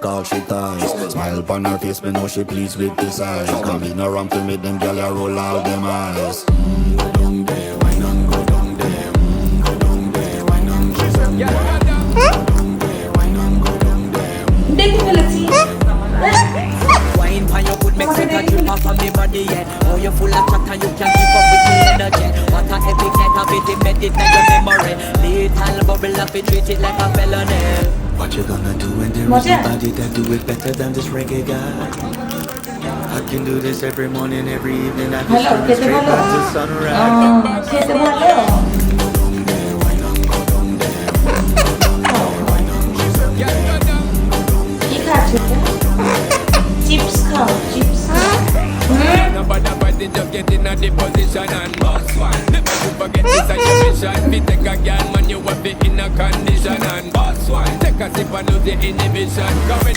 Cause she ties. Smile upon her face, me know she pleased with this eyes. Come in around to make them gyal a roll out them eyes. Go down there, why not go down there? Go down there, why not go down there? Go down there, why not go down there? Wine for your good makes it a drip off of me body, yeah. Oh, you're full of chatter, you can't keep up with me energy. What a epic night of it, embedded in your memory. Little bubble up, it treat it like a felony. What you gonna do when there is nobody that do it better than this reggae guy? I can do this every morning, every evening. I can stream it straight back to sunrise. খেতে ভালো কি খাচ্ছ chips খাও chips Nobody just get in a the position and boss one. Never you forget this is your mission. Fi take a girl, man, you have it in a condition and boss one. Take a sip and lose the inhibition.